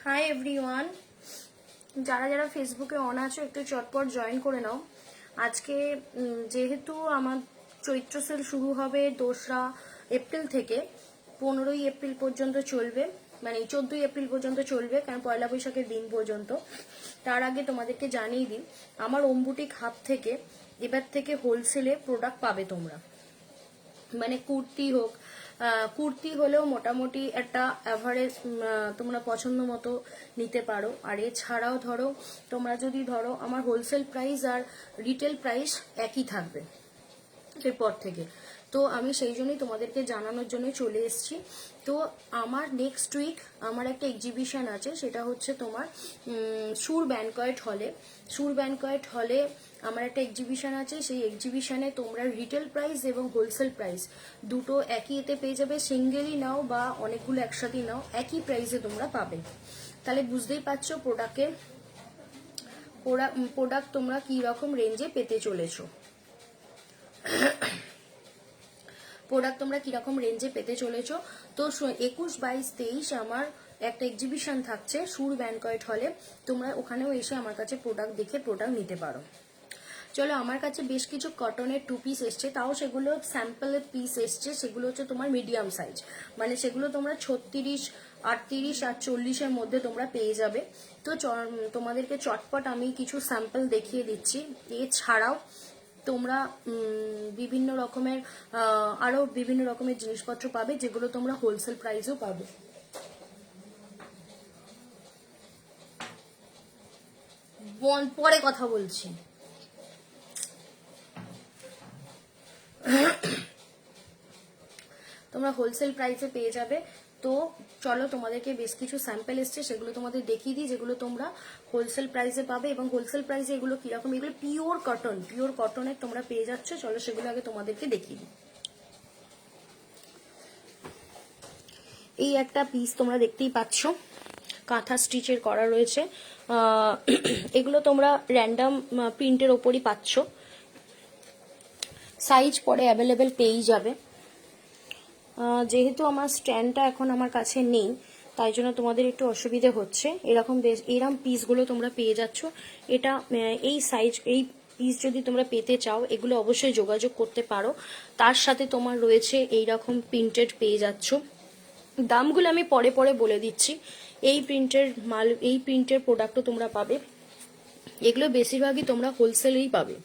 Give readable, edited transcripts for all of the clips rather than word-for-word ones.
Hi everyone, যারা যারা ফেসবুকে অন আছো একটু চটপট জয়েন করে নাও। আজকে যেহেতু আমার চৈত্র সেল শুরু হবে 2রা এপ্রিল থেকে 15ই এপ্রিল পর্যন্ত চলবে, মানে 14ই এপ্রিল পর্যন্ত চলবে, কারণ পয়লা বৈশাখের দিন পর্যন্ত। তার আগে তোমাদেরকে জানিয়ে দিই, আমার ওমবুটিক হাব থেকে এবার থেকে হোলসেলে প্রোডাক্ট পাবে তোমরা। মানে কুর্তি হলেও মোটামুটি একটা অ্যাভারেজ তোমরা পছন্দ মতো নিতে পারো। আর এছাড়াও ধরো তোমরা যদি ধরো আমার হোলসেল প্রাইস আর রিটেল প্রাইস একই থাকবে এরপর থেকে। তো আমি সেই জন্যই তোমাদেরকে জানানোর জন্য চলে এসেছি। তো আমার নেক্সট উইক আমার একটা এক্সিবিশন আছে, সেটা হচ্ছে তোমার সুর ব্যানকয়েট হলে আমার একটা এক্সিবিশন আছে। সেই এক্সিবিশনে তোমরা রিটেল প্রাইস এবং হোলসেল প্রাইস দুটো একই এতে পেয়ে যাবে। সিঙ্গেলই নাও বা অনেকগুলো একসাথেই নাও, একই প্রাইসে তোমরা পাবে। তাহলে বুঝতেই পারছো প্রোডাক্ট তোমরা কি রকম রেঞ্জে পেতে চলেছো। তো 21, 22, 23 আমার একটা এক্সিবিশন থাকছে সুর ব্যানকয়েট হলে। তোমরা ওখানেও এসে আমার কাছে প্রোডাক্ট দেখে প্রোডাক্ট নিতে পারো। চলো, আমার কাছে বেশ কিছু কটনের 2 পিস এসছে, তাও সেগুলো স্যাম্পলের পিস এসছে। সেগুলো হচ্ছে তোমার মিডিয়াম সাইজ, মানে সেগুলো তোমরা 36, 38 আর 40-এর মধ্যে তোমরা পেয়ে যাবে। তো তোমাদেরকে চটপট আমি কিছু স্যাম্পল দেখিয়ে দিচ্ছি। এছাড়াও তোমরা বিভিন্ন রকমের আরো বিভিন্ন রকমের জিনিসপত্র পাবে, যেগুলো তোমরা হোলসেল প্রাইসেও পাবে। পরে কথা বলছি। তোমরা হোলসেল প্রাইসে পেয়ে যাবে। তো চলো, তোমাদেরকে বেশ কিছু স্যাম্পল এসছে, সেগুলো তোমাদের দেখিয়ে দিই, যেগুলো তোমরা হোলসেল প্রাইসে পাবে। এবং হোলসেল প্রাইসে এগুলো কিরকম, এগুলো পিওর কটনের তোমরা পেয়ে যাচ্ছ। চলো সেগুলো আগে তোমাদেরকে দেখিয়ে দিই। এই একটা পিস তোমরা দেখতেই পাচ্ছ, কাঁথা স্টিচের করা রয়েছে। এগুলো তোমরা র্যান্ডাম প্রিন্টের ওপরই পাচ্ছ। সাইজ পরে অ্যাভেলেবেল পেয়েই যাবে। যেহেতু আমার স্ট্যান্ডটা এখন আমার কাছে নেই, তাই জন্য তোমাদের একটু অসুবিধে হচ্ছে। এরকম পিসগুলো তোমরা পেয়ে যাচ্ছ। এটা এই পিস যদি তোমরা পেতে চাও, এগুলো অবশ্যই যোগাযোগ করতে পারো। তার সাথে তোমার রয়েছে এইরকম প্রিন্টেড পেয়ে যাচ্ছ। দামগুলো আমি পরে পরে বলে দিচ্ছি। এই প্রিন্টের প্রোডাক্টও তোমরা পাবে। এগুলো বেশিরভাগই তোমরা হোলসেলেই পাবে।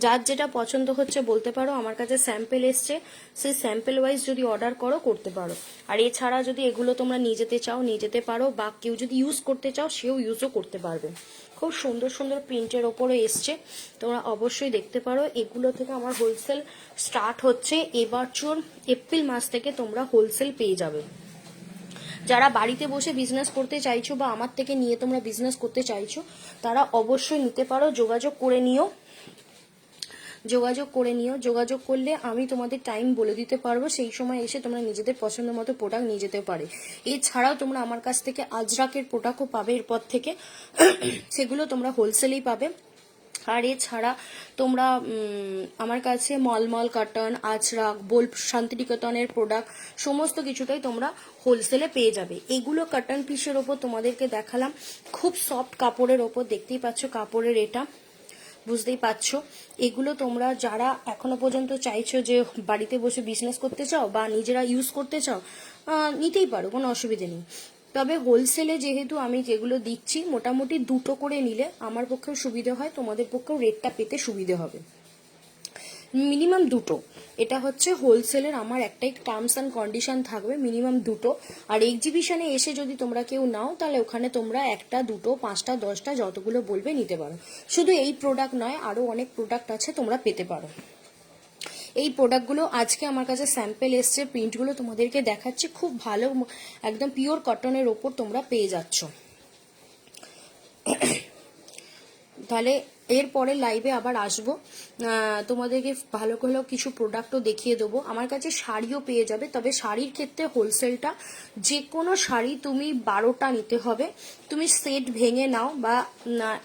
যার যেটা পছন্দ হচ্ছে বলতে পারো। আমার কাছে স্যাম্পল এসছে, সেই স্যাম্পল ওয়াইজ যদি অর্ডার করতে পারো। আর এছাড়া যদি এগুলো তোমরা নিয়ে যেতে চাও নিয়ে যেতে পারো, বা কেউ যদি ইউজ করতে চাও সেও ইউজও করতে পারবে। খুব সুন্দর সুন্দর প্রিন্টের ওপরে এসছে, তোমরা অবশ্যই দেখতে পারো। এগুলো থেকে আমার হোলসেল স্টার্ট হচ্ছে এবছর এপ্রিল মাস থেকে তোমরা হোলসেল পেয়ে যাবে। যারা বাড়িতে বসে বিজনেস করতে চাইছো বা আমার থেকে নিয়ে তোমরা বিজনেস করতে চাইছো, তারা অবশ্যই নিতে পারো। যোগাযোগ করে নিও। যোগাযোগ করলে আমি তোমাদের টাইম বলে দিতে পারবো, সেই সময় এসে তোমরা নিজেদের পছন্দ মতো প্রোডাক্ট নিয়ে যেতে পারে। এছাড়াও তোমরা আমার কাছ থেকে আজরাকের প্রোডাক্টও পাবে এরপর থেকে, সেগুলো তোমরা হোলসেলেই পাবে। আর এছাড়া তোমরা আমার কাছে মলমল কটন, আজরাক, বোল্প, শান্তিনিকেতনের প্রোডাক্ট সমস্ত কিছুটাই তোমরা হোলসেলে পেয়ে যাবে। এগুলো কটন পিসের ওপর তোমাদেরকে দেখালাম, খুব সফট কাপড়ের ওপর। দেখতেই পাচ্ছ কাপড়ের এটা, বুঝতেই পারছো। এগুলো তোমরা যারা এখনো পর্যন্ত চাইছো যে বাড়িতে বসে বিজনেস করতে চাও বা নিজেরা ইউজ করতে চাও, নিতেই পারো, কোনো অসুবিধে নেই। তবে হোলসেলে যেহেতু আমি যেগুলো দিচ্ছি, মোটামুটি 2টো করে নিলে আমার পক্ষেও সুবিধে হয়, তোমাদের পক্ষেও রেটটা পেতে সুবিধে হবে। মিনিমাম 2টো, এটা হচ্ছে হোলসেলের আমার একটাই টার্মস অ্যান্ড কন্ডিশন থাকবে, মিনিমাম 2টো। আর এক্সিবিশনে এসে যদি তোমরা কেউ নাও, তাহলে ওখানে তোমরা 1টা, 2টো, 5টা, 10টা যতগুলো বলবে নিতে পারো। শুধু এই প্রোডাক্ট নয়, আরও অনেক প্রোডাক্ট আছে, তোমরা পেতে পারো। এই প্রোডাক্টগুলো আজকে আমার কাছে স্যাম্পল এসছে, প্রিন্টগুলো তোমাদেরকে দেখাচ্ছি। খুব ভালো, একদম পিওর কটনের ওপর তোমরা পেয়ে যাচ্ছ। তাহলে এরপরে লাইভে আবার আসবো, তোমাদেরকে ভালো করে কিছু প্রোডাক্টও দেখিয়ে দেবো। আমার কাছে শাড়িও পেয়ে যাবে, তবে শাড়ির ক্ষেত্রে হোলসেলটা, যে কোনো শাড়ি তুমি 12টা নিতে হবে। তুমি সেট ভেঙে নাও বা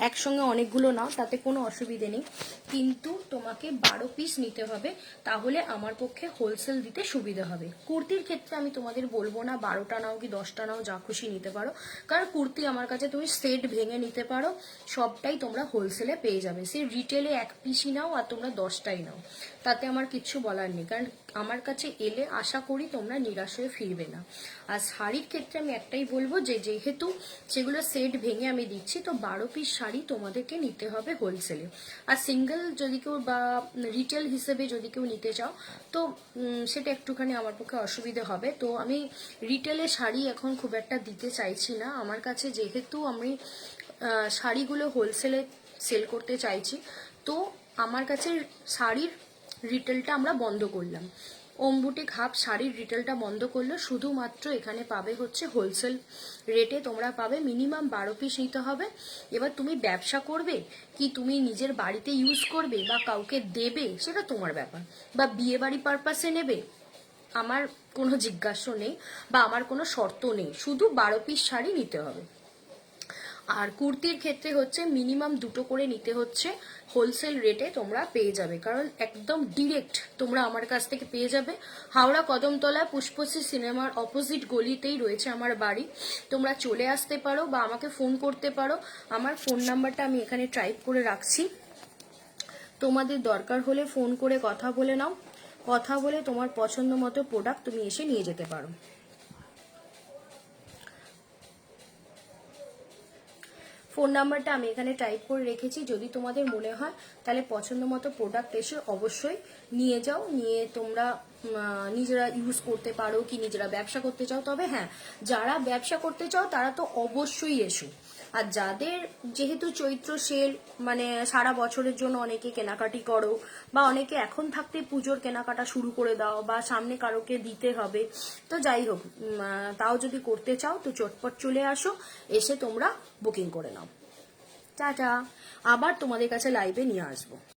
একসঙ্গে অনেকগুলো নাও, তাতে কোনো অসুবিধে নেই। কিন্তু তোমাকে 12 পিস নিতে হবে, তাহলে আমার পক্ষে হোলসেল দিতে সুবিধা হবে। কুর্তির ক্ষেত্রে আমি তোমাদের বলবো না 12টা নাও কি 10টা নাও, যা খুশি নিতে পারো, কারণ কুর্তি আমার কাছে তুমি সেট ভেঙে নিতে পারো, সবটাই তোমরা হোলসেলে পেয়ে যাবে। সে রিটেলে 1 পিসই নাও আর তোমরা 10টাই নাও, তাতে আমার কিচ্ছু বলার নেই, কারণ আমার কাছে এলে আশা করি তোমরা নিরাশ হয়ে ফিরবে না। আর শাড়ির ক্ষেত্রে আমি একটাই বলবো যে যেহেতু সেগুলো সেট ভেঙে আমি দিচ্ছি, তো 12 পিস শাড়ি তোমাদেরকে নিতে হবে হোলসেলে। আর সিঙ্গেল যদি কেউ বা রিটেল হিসেবে যদি কেউ নিতে চাও, তো সেটা একটুখানি আমার পক্ষে অসুবিধে হবে। তো আমি রিটেলে শাড়ি এখন খুব একটা দিতে চাইছি না। আমার কাছে যেহেতু আমি শাড়িগুলো হোলসেলে সেল করতে চাইছি, তো আমার কাছে শাড়ির রিটেলটা আমরা বন্ধ করলাম। ওমবুটিক হাফ শাড়ির রিটেলটা বন্ধ করলে শুধুমাত্র এখানে পাবে হচ্ছে হোলসেল রেটে তোমরা পাবে। মিনিমাম 12 পিস নিতে হবে। এবার তুমি ব্যবসা করবে কি তুমি নিজের বাড়িতে ইউজ করবে বা কাউকে দেবে, সেটা তোমার ব্যাপার, বা বিয়ে বাড়ি পারপাসে নেবে, আমার কোনো জিজ্ঞাসা নেই বা আমার কোনো শর্ত নেই, শুধু 12 পিস শাড়ি নিতে হবে। আর কুর্তির ক্ষেত্রে হচ্ছে মিনিমাম 2টো করে নিতে হচ্ছে, হোলসেল রেটে তোমরা পেয়ে যাবে, কারণ একদম ডিরেক্ট তোমরা আমার কাছ থেকে পেয়ে যাবে। হাওড়া কদমতলা পুষ্পশ্রী সিনেমার অপোজিট গলিতেই রয়েছে আমার বাড়ি। তোমরা চলে আসতে পারো বা আমাকে ফোন করতে পারো। আমার ফোন নাম্বারটা আমি এখানে টাইপ করে রাখছি, তোমাদের দরকার হলে ফোন করে কথা বলে নাও, কথা বলে তোমার পছন্দ মতো প্রোডাক্ট তুমি এসে নিয়ে যেতে পারো। ফোন নাম্বারটা আমি এখানে টাইপ করে রেখেছি, যদি তোমাদের মনে হয় তাহলে পছন্দ মতো প্রোডাক্ট এসে অবশ্যই নিয়ে যাও, নিয়ে তোমরা নিজেরা ইউজ করতে পারো কি নিজেরা ব্যবসা করতে চাও। তবে হ্যাঁ, যারা ব্যবসা করতে চাও তারা তো অবশ্যই এসো। আর যাদের যেহেতু চৈত্র সেল মানে সারা বছরের জন্য অনেকে কেনাকাটি করো, বা অনেকে এখন থাকতে পুজোর কেনাকাটা শুরু করে দাও, বা সামনে কারোকে দিতে হবে, তো যাই হোক তাও যদি করতে চাও তো চটপট চলে আসো, এসে তোমরা বুকিং করে নাও। টাটা, আবার তোমাদের কাছে লাইভে নিয়ে আসবো।